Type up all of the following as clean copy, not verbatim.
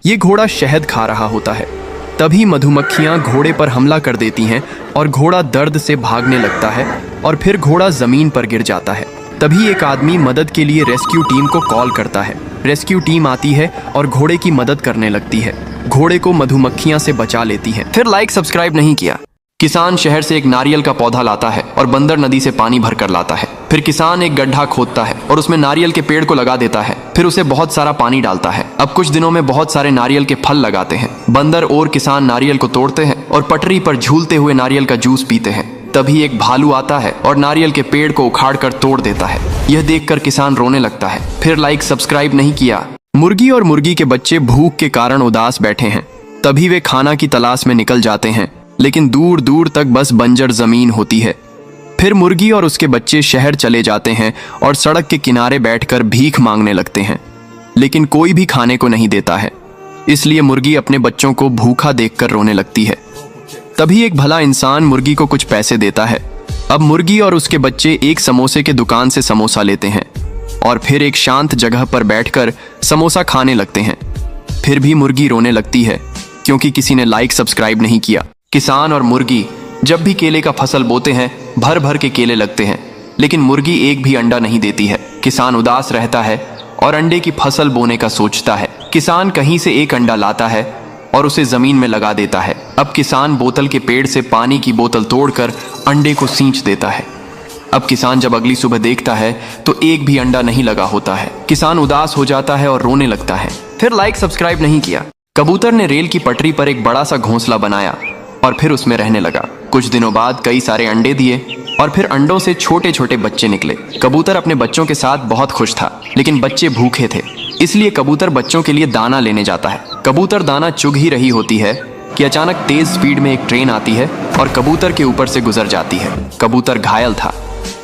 ये घोड़ा शहद खा रहा होता है। तभी मधुमक्खियां घोड़े पर हमला कर देती हैं और घोड़ा दर्द से भागने लगता है और फिर घोड़ा जमीन पर गिर जाता है। तभी एक आदमी मदद के लिए रेस्क्यू टीम को कॉल करता है। रेस्क्यू टीम आती है और घोड़े की मदद करने लगती है। घोड़े को मधुमक्खियां से बचा लेती है। फिर लाइक सब्सक्राइब नहीं किया। किसान शहर से एक नारियल का पौधा लाता है और बंदर नदी से पानी भर कर लाता है। फिर किसान एक गड्ढा खोदता है और उसमें नारियल के पेड़ को लगा देता है। फिर उसे बहुत सारा पानी डालता है। अब कुछ दिनों में बहुत सारे नारियल के फल लगाते हैं। बंदर और किसान नारियल को तोड़ते हैं और पटरी पर झूलते हुए नारियल का जूस पीते हैं। तभी एक भालू आता है और नारियल के पेड़ को उखाड़ कर तोड़ देता है। यह देखकर किसान रोने लगता है। फिर लाइक सब्सक्राइब नहीं किया। मुर्गी और मुर्गी के बच्चे भूख के कारण उदास बैठे हैं। तभी वे खाना की तलाश में निकल जाते हैं, लेकिन दूर दूर तक बस बंजर जमीन होती है। फिर मुर्गी और उसके बच्चे शहर चले जाते हैं और सड़क के किनारे बैठकर भीख मांगने लगते हैं, लेकिन कोई भी खाने को नहीं देता है। इसलिए मुर्गी अपने बच्चों को भूखा देखकर रोने लगती है। तभी एक भला इंसान मुर्गी को कुछ पैसे देता है। अब मुर्गी और उसके बच्चे एक समोसे के दुकान से समोसा लेते हैं और फिर एक शांत जगह पर बैठकर समोसा खाने लगते हैं। फिर भी मुर्गी रोने लगती है क्योंकि किसी ने लाइक सब्सक्राइब नहीं किया। किसान और मुर्गी जब भी केले का फसल बोते हैं, भर भर के केले लगते हैं, लेकिन मुर्गी एक भी अंडा नहीं देती है। किसान उदास रहता है और अंडे की फसल बोने का सोचता है। किसान कहीं से एक अंडा लाता है और उसे जमीन में लगा देता है। अब किसान बोतल के पेड़ से पानी की बोतल तोड़कर अंडे को सींच देता है। अब किसान जब अगली सुबह देखता है तो एक भी अंडा नहीं लगा होता है। किसान उदास हो जाता है और रोने लगता है। फिर लाइक सब्सक्राइब नहीं किया। कबूतर ने रेल की पटरी पर एक बड़ा सा घोंसला बनाया और फिर उसमें रहने लगा। कुछ दिनों बाद कई सारे अंडे दिए और फिर अंडों से छोटे छोटे बच्चे निकले। कबूतर अपने बच्चों के साथ बहुत खुश था, लेकिन बच्चे भूखे थे। इसलिए कबूतर बच्चों के लिए दाना लेने जाता है। कबूतर दाना चुग ही रही होती है कि अचानक तेज स्पीड में एक ट्रेन आती है और कबूतर के ऊपर से गुजर जाती है। कबूतर घायल था।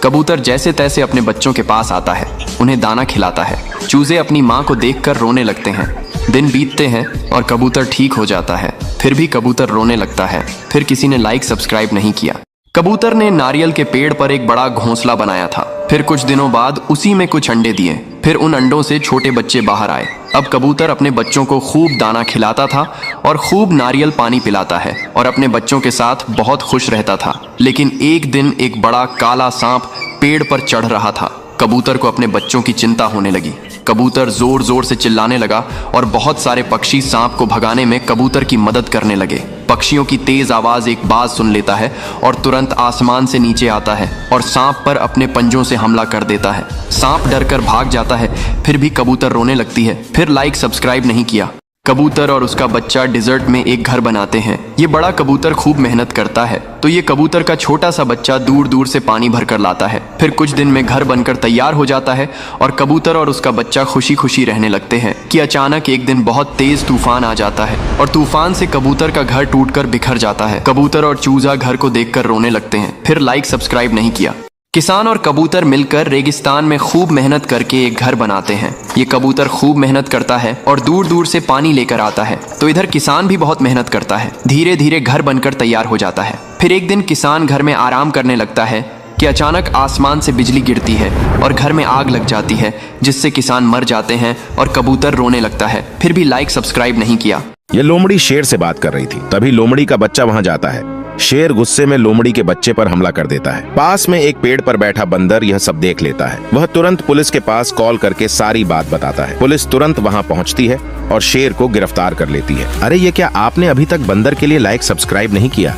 कबूतर जैसे तैसे अपने बच्चों के पास आता है, उन्हें दाना खिलाता है। चूजे अपनी माँ को देखकर रोने लगते हैं। दिन बीतते हैं और कबूतर ठीक हो जाता है। फिर भी कबूतर रोने लगता है। फिर किसी ने लाइक सब्सक्राइब नहीं किया। कबूतर ने नारियल के पेड़ पर एक बड़ा घोंसला बनाया था। फिर कुछ दिनों बाद उसी में कुछ अंडे दिए। फिर उन अंडों से छोटे बच्चे बाहर आए। अब कबूतर अपने बच्चों को खूब दाना खिलाता था और खूब नारियल पानी पिलाता है और अपने बच्चों के साथ बहुत खुश रहता था। लेकिन एक दिन एक बड़ा काला सांप पेड़ पर चढ़ रहा था। कबूतर को अपने बच्चों की चिंता होने लगी। कबूतर जोर जोर से चिल्लाने लगा और बहुत सारे पक्षी सांप को भगाने में कबूतर की मदद करने लगे। पक्षियों की तेज आवाज एक बाज सुन लेता है और तुरंत आसमान से नीचे आता है और सांप पर अपने पंजों से हमला कर देता है। सांप डरकर भाग जाता है। फिर भी कबूतर रोने लगती है। फिर लाइक सब्सक्राइब नहीं किया। कबूतर और उसका बच्चा डिजर्ट में एक घर बनाते हैं। ये बड़ा कबूतर खूब मेहनत करता है, तो ये कबूतर का छोटा सा बच्चा दूर दूर से पानी भर कर लाता है। फिर कुछ दिन में घर बनकर तैयार हो जाता है और कबूतर और उसका बच्चा खुशी खुशी रहने लगते हैं कि अचानक एक दिन बहुत तेज तूफान आ जाता है और तूफान से कबूतर का घर टूटकर बिखर जाता है। कबूतर और चूजा घर को देखकर रोने लगते हैं। फिर लाइक सब्सक्राइब नहीं किया। किसान और कबूतर मिलकर रेगिस्तान में खूब मेहनत करके एक घर बनाते हैं। ये कबूतर खूब मेहनत करता है और दूर दूर से पानी लेकर आता है, तो इधर किसान भी बहुत मेहनत करता है। धीरे धीरे घर बनकर तैयार हो जाता है। फिर एक दिन किसान घर में आराम करने लगता है कि अचानक आसमान से बिजली गिरती है और घर में आग लग जाती है, जिससे किसान मर जाते हैं और कबूतर रोने लगता है। फिर भी लाइक सब्सक्राइब नहीं किया। ये लोमड़ी शेर से बात कर रही थी। तभी लोमड़ी का बच्चा वहां जाता है। शेर गुस्से में लोमड़ी के बच्चे पर हमला कर देता है। पास में एक पेड़ पर बैठा बंदर यह सब देख लेता है। वह तुरंत पुलिस के पास कॉल करके सारी बात बताता है। पुलिस तुरंत वहां पहुंचती है और शेर को गिरफ्तार कर लेती है। अरे ये क्या आपने अभी तक बंदर के लिए लाइक सब्सक्राइब नहीं किया?